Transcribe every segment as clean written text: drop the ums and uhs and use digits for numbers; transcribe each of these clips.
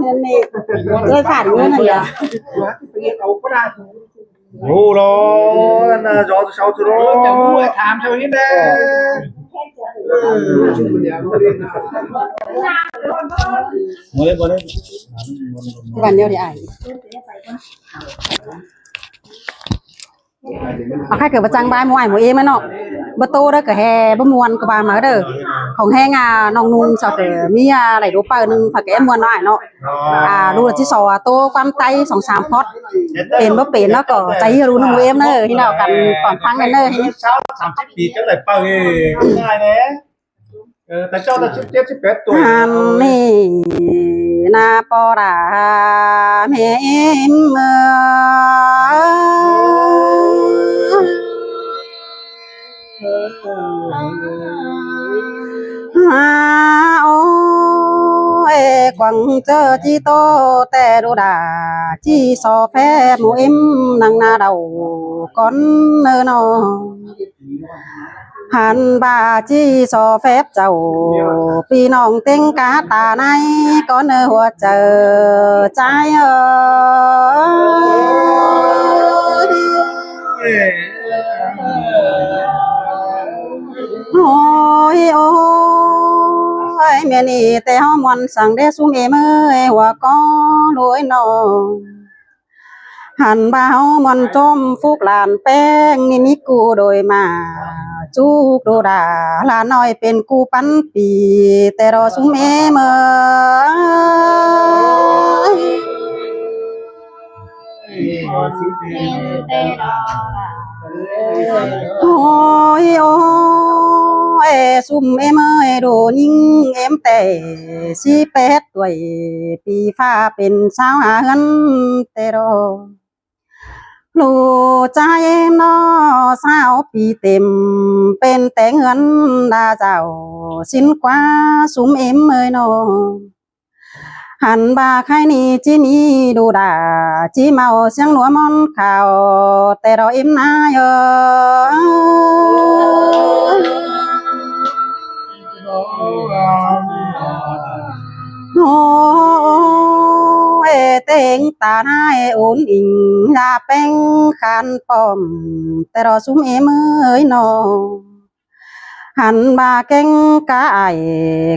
nên rơi phản luôn này à ngu lo gió sau từ đó tham sao hết đấy mới mới bàn nhau thì ảnh khách cửa trang bài ngoài mỗi em ấy nọ bơ tô đó cửa hè bơ muôn của bà mới đượcของแห้งน้องนุ่งสาวมีไหลรูปไปนึงผักแก้มวนหน่อยเนาะดูที่สอโตความไต2-3 พอดเป็นบ่เป็นแล้วก็ใจรู้น้องเอ็มเนอะที่เรากันก่อนฟังกันเนอะที่ sao 30 ปีจังเลยปังง่ายแน่แต่เจ้าตะ17 18ตัว นี่นาปอราแม่เอ็มโอ้ยกวังเจอจีโตแต่ดูด่าจีซอแฟหมูเอ็มนางนาเดาก้อนเนอนอหันบาจีซอแฟบเจ้าปีน้องเต็งกาตาในก้อนเนอหัวเจอใจโอ้ยโอ้ยเมียนี่แต่ห้องวันสั่งได้ซุ้มเอเมยหัวก็รวยนอหันบ่าวมันจมฟุกหลานแป้งนี่มีกูโดยมาจุกดูดาลาน้อยเป็นกูปันปีแต่รอซุ้มเอเมโอ้ยโอ้ยซุ่มเอ็มเอ้ยโดยิงเอ็มแต่18 ตัวปีฟ้าเป็นสาวหาเงินแต่รอลูใจเอ็มนอสาวปีเต็มเป็นแต่เงินดาเจ้าสินกว่าซุ่มเอ็มเอ้ยนอหันบาใครนี่จีมีดูด่าจีเมาเสียงหนัวมอนข่าวแต่เราเอ็มนายโอ้เต็งตาหน้าอุ่นอิงลาแป้งคันปอมแต่เราซุ้มเอ็มเอ้ยนอหันบาแกงกาไอ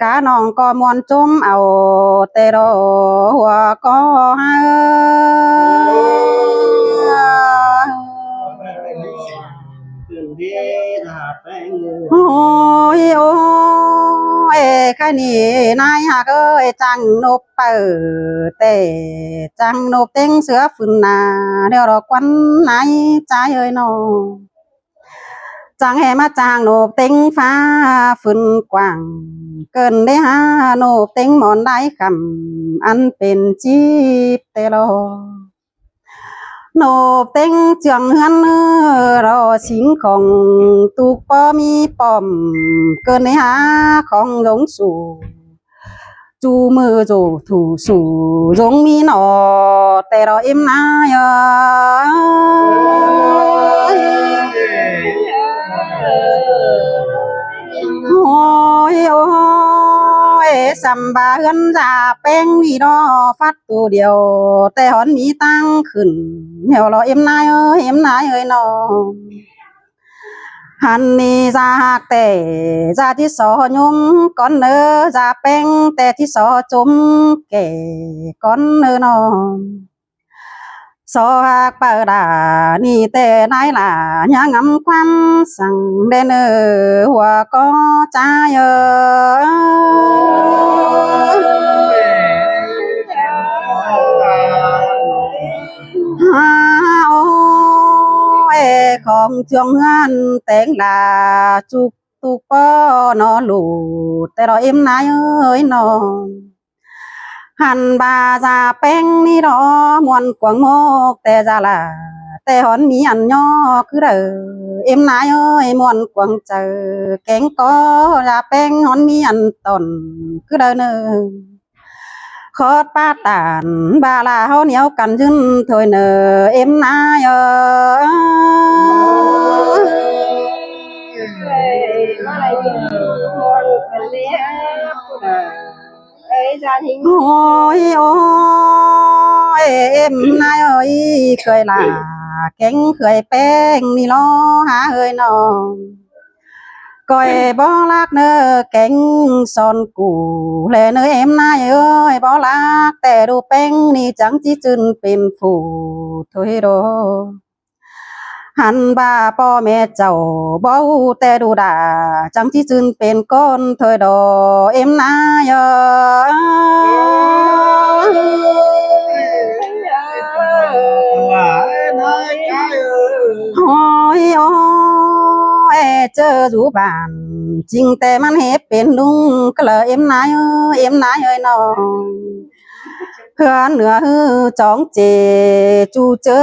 กาน้องก็มวนจมเอาแต่รอหัวก็โอ้ยโอ้ยแค่นี้นายหากเอ้ยจังนบเปิดแต่จังนบเต็งเสือฝืนนาเดี๋ยวรอควันไหนใจเอ้ยน้องจังแห่มาจางโนบเต็งฟ้าฝืนกว้างเกินได้หาโนบเต็งหมอนได้คำอันเป็นจีบแต่รอโนบเต็งเจียงหันรอสิงของตุกปอมีปอมเกินได้หาของหลงสู่จูมือจูถูสู่จงมีหนอแต่รอเอ็มนายโอ้ยโอ้ยสัมบาเฮือนจ่าแป้งนี่ดอฟัดตัวเดียวแต่หอนมีตั้งขึ้นเดี๋ยวรอเอ็มนายเอ็มนายนอหันนี่จะหักแต่จะที่สอยมก้อนเนอจะแป้งแต่ที่สอจมแก่ก้อนเนอนอสอหักเปิดานี่แต่นายล่ะยังงำความสั่งเดนหัวก็ใจโอ้ยของจงหันแต่งลาจุกตุกปอนอหลูแต่รอเอ็มนายเอ้ยนอหันบาจาแป้งนี่รอมวนกวางโมกแต่จะละแต่หอนมีอันย่อคือเด้อเอ็มนายเอ้ยมวนกวางเจอแกงก็จะแป้งหอนมีอันตนคือเด้อเนอขอดป้าตานบาลาเฮาเหนียวกันยืนถอยเนอเอ็มนาย gia đình ôi em nay ơi cười là cánh cười beng ni lo há hơi nó coi bó lác nơ cánh son củ lệ nơi em nay ơi bó lácแต่ดูแป้งนี่จังจีจึนเป็นฝูthôi đóหันบ่าพ่อแม่เจ้าบ่ฮู้แต่ดูด่าจังจีจึนเป็นก้นthôi đó em nay ôi ôiเจอ rủ bạn จริงแต่มันเฮ็ดเป็นลุงก็เลยเอ็มนายเอ็มนายเอ้ยน้องเพื่อนเหนือฮือจ้องเจจูเจอ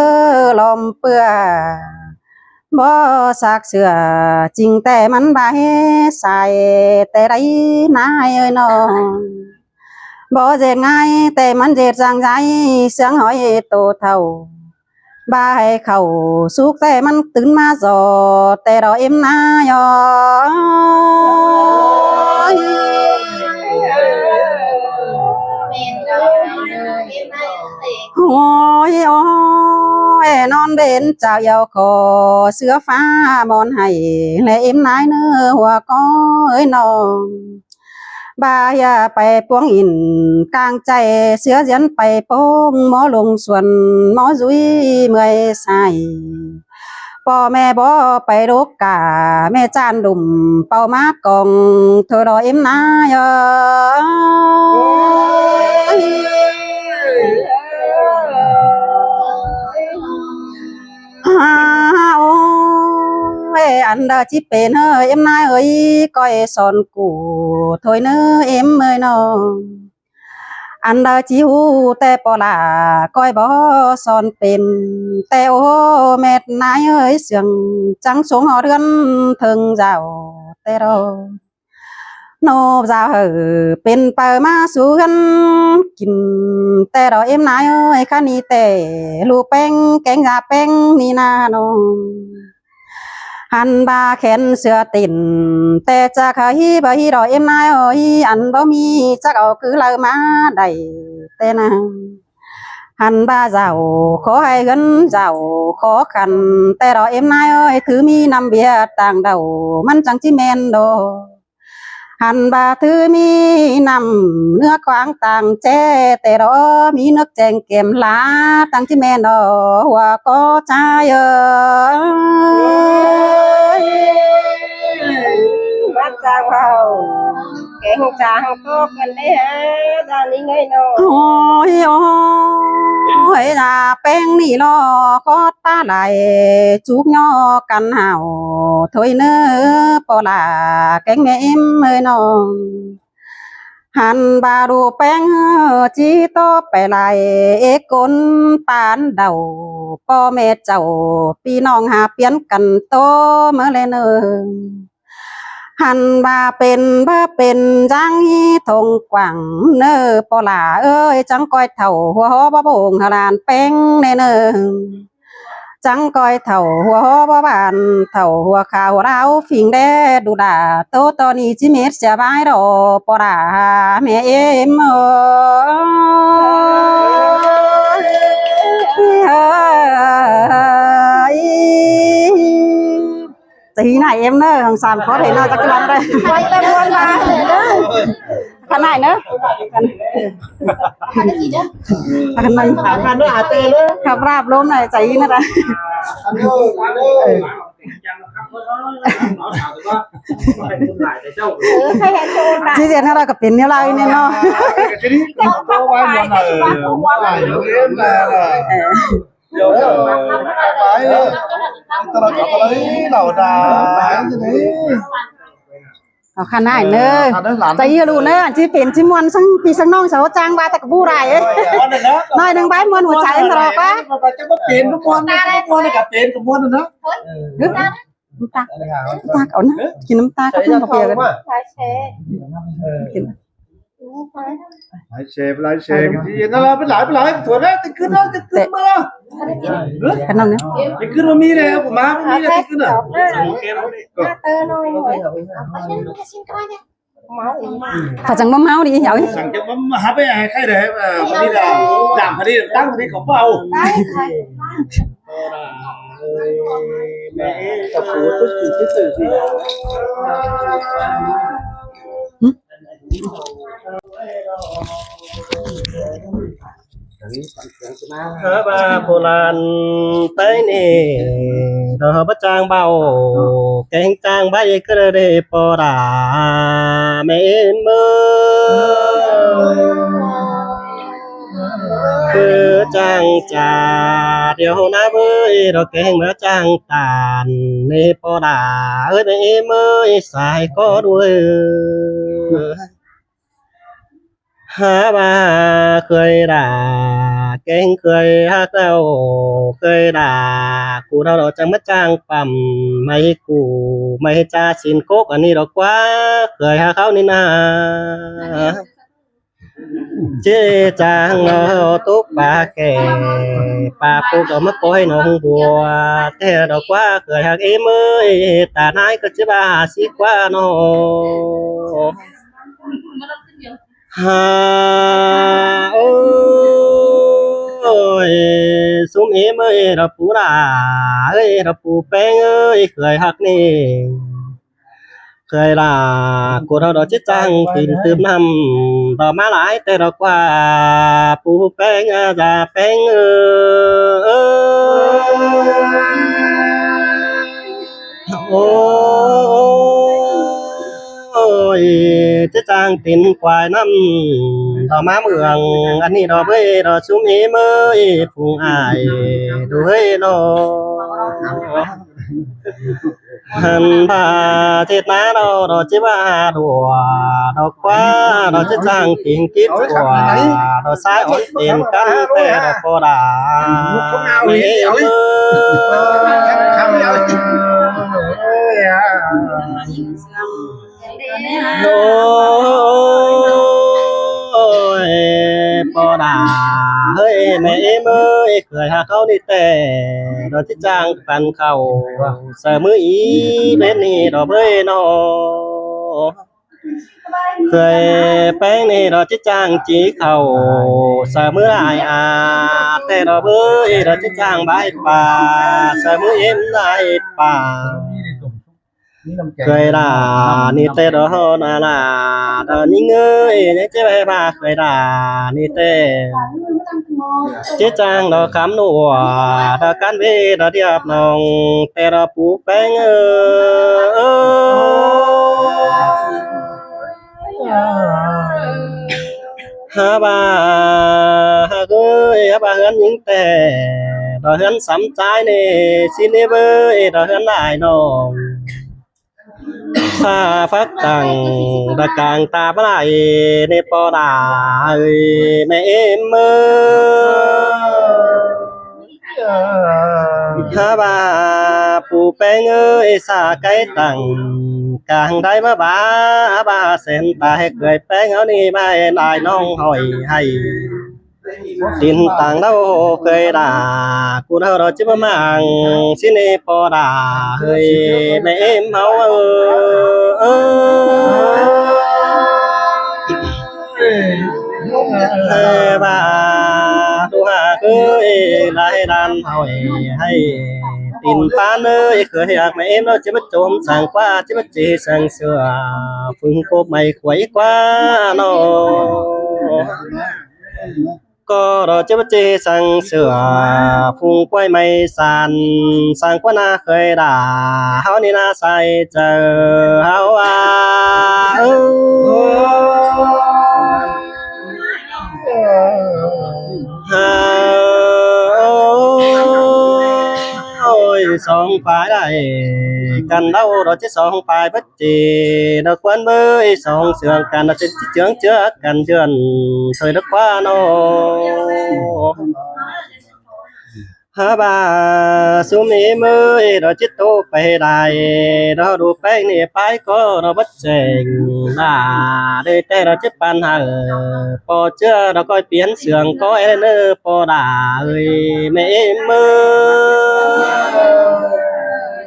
ลมเปื้อบ่สักเสือจริงแต่มันบ่เฮ็ดใส่แต่ไรนายเอ้ยน้องบ่เจ็ดง่ายแต่มันเจ็ดจังใจเสียงหอยโตเท่าบ่ให้เข้าสุกแต่มันตื่นมาจอแต่เราเอ็มนายโอ้ยโอ้ยนอนเด่นเจ้าเยาขอเสื้อฟ้ามอนให้และเอ็มนายเนื้อหัวก้อยน้องบาอย่าไปปวงอินกลางใจเสือเสียนไปโป้งหมอลงส่วนหมอจุ้ยเมื่อยใส่พ่อแม่บ่ไปโรกกาแม่จานดุ่มเป่ามากองเธอรอเอ็มนายโอ้ยอันเดอจิเป็นเฮ้ยเอ็มนายเอ้ยก้อยสอนกูถอยเนื้อเอ็มเอ้ยน้องอันเดอจิหูแต่ปอลาก้อยบ่สอนเป็นแต่โอ้แม่นายเอ้ยเสียงจังสงหอเรือนถึงเจ้าแต่รอโนเจ้าเออเป็นไปมาสู่กันกินแต่รอเอ็มนายเอ้ยคันนี้แต่ลูกแป้งแกงยาแป้งนี่นาน้องหันบาแขนเสือติ่นแต่จะขายบ่ฮีรอเอ็มนายเอ้ยอันบ่มีจักเอาคือเรามาได้แต่นะหันบาเจ้าขอให้เงินเจ้าขอขันแต่รอเอ็มนายเอ้ยถือมีน้ำเบียร์ต่างเดามันจังจิแม่นโดหันบาถือมีน้ำเนื้อกวางต่างแจ้แต่รอมีเนื้อแจงเก็มลาต่างจิแม่นโดหัวก็ใจเอ้ย bắt ra vào cái hồng trà hồng tô cần đấy hả gia đình ấy nó โอ้ยโอ้ยน่ะแป้งนี่ลอก็ตาไหลจุกย่อกันเห่าถอยเนื้อปอลาแกงแม่เอ็มเอ้ยน้องหันบาดูแป้งจีโตไปไหลเอกนปานเดาพ่อแม่เจ้าพี่น้องหาเปลี่ยนกันโตเมื่อไรเนื้อหันบาเป็นจังฮีทงกว่างเนอปอลาเอ้ยจังก้อยเถ่าหัวหอบ่โป่งหลานแป้งเนเนอจังก้อยเถ่าหัวหอบ่บานเถ่าหัวขาวเราฟิงแดดูดาโตตอนนี้จิเม็ดเสียบายดอปอลาแม่เอ็มthì này em nữa hàng sàn có thể nào chắc lắm đây quan tâm quan ba khăn này nữa cái gì đó khăn này ăn nó à tê đó khắp rạp luôn này cháy nữa đây hay hay chôn lại chỉ riêng là cái pin này lại nên nó cái đi có bao nhiêu này em là vô phải tao là có lấy đầu đà bán cho đấy khăn này nữa cháy luôn nữa chỉ pin chỉ muốn sang pi sang non sáu trang ba ta cái bu này ấy nói đừng bái muốn một cháy rồi quá chắc có tiền đúng không mua này cả tiền cũng mua được đó ta cậu nó chỉ nấm ta có không có việc lái xe cái gì nó là bên lái thua đấy thì cứ nó mà cái nào nữa thì cứ nó mi này của má mi này thì cứ nữa tơ nói rồi xin coi nè máu phải chẳng bấm máu đi hiểu điสั่งจะมาหาไปใครเด้อวันนี้ล่ะด่ามพอดีตั้งพอดีของเบา mẹ tập của tức từ gì ba cô lan tới nè đó bắt trang bao cái trang bay cứ để bỏ đà mẹ mơ cứ trang trà điều na với rồi cái mơ trang tàn nè bỏ đà ơi mẹ ơi xài có đuôi há ba khơi đà kén khơi hát đâu khơi đà cụ đâu đó chẳng mất trang phẩm mấy cụ mấy cha xin cốt anh đi đó quá khơi hát khóc nên à chế trang nó tốt ba kẻ ba cô có mất coi nó không bùa thế đó quá khơi hát em ơi ta nói có chứ ba xí quá nó ha ôi xuống em ơi đập phú đà ơi đập phú beng ơi cười hắc nè cười là cô đâu đó chết trang tìm tìm năm đó má lái tê đó qua phú beng già beng ôi chết trang tin quài năm đó má mường anh đi đó với đó xuống em ơi phùng ai đuôi nó hàn bà chết má đâu đó chứ ba đùa đó quá đó chết trang tin kít quả đó sai ổn tiền cắn tè đó cô đà em ôi bò đà ơi mẹ em ơi cười hà khâu đi tè đó thích trang bàn khẩu sợ mới ý bên này đó với nó cười bé này đó thích trang chỉ khẩu sợ mới ai à tè đó với đó thích trang bãi bà sợ mới em lại bà cười là ni tê đó là đó những người nhớ chế ba cười là ni tê chế trang đó khám nụ đó cán về đó điệp nòng tê đó phú bánh ha ba ha ơi ha ba hơn những tê đó hơn sắm trái này xin đi với đó hơn lại nòng xa phát tặng đã càng ta bắt lại nè bò đà ơi mẹ em ha bà phù beng ơi xa cái tặng càng đây mà ba sen ta cười beng áo đi ba lại non hỏi hay tin tàng đâu cười đà cụ đâu đó chứ mà mang xin đi bò đà ơi mẹ em máu bà tu hà ơi lại đàn hỏi hay tin phan ơi cười hạc mẹ em đó chứ mất trộm sang qua chứ mất chỉ sang xưa phương cô mày quấy quá nó có đó chứ chế sang sửa phung quay mây sàn sang quá na khơi đà hao ni na sai chờ hao ôi song phải đây cần đâu đó chứ song phải bất trì đó quên với song sườn cần nó trên chướng chứa cần chườn thời đất quá nó ha ba xuống em ơi đó chết tô về đài đó đủ bánh này phải có nó bất chỉnh là đây tay đó chết ban hàng po chưa đó coi biến sườn có em nữa po đà ơi mẹ em ơi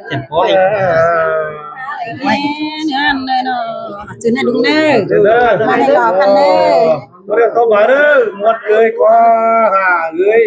chẳng có anh ăn đây nó จืนให้ดุงเด้อ Đó. มาให้รอกันเด้อ Nó đều to bà đó, một người qua hà người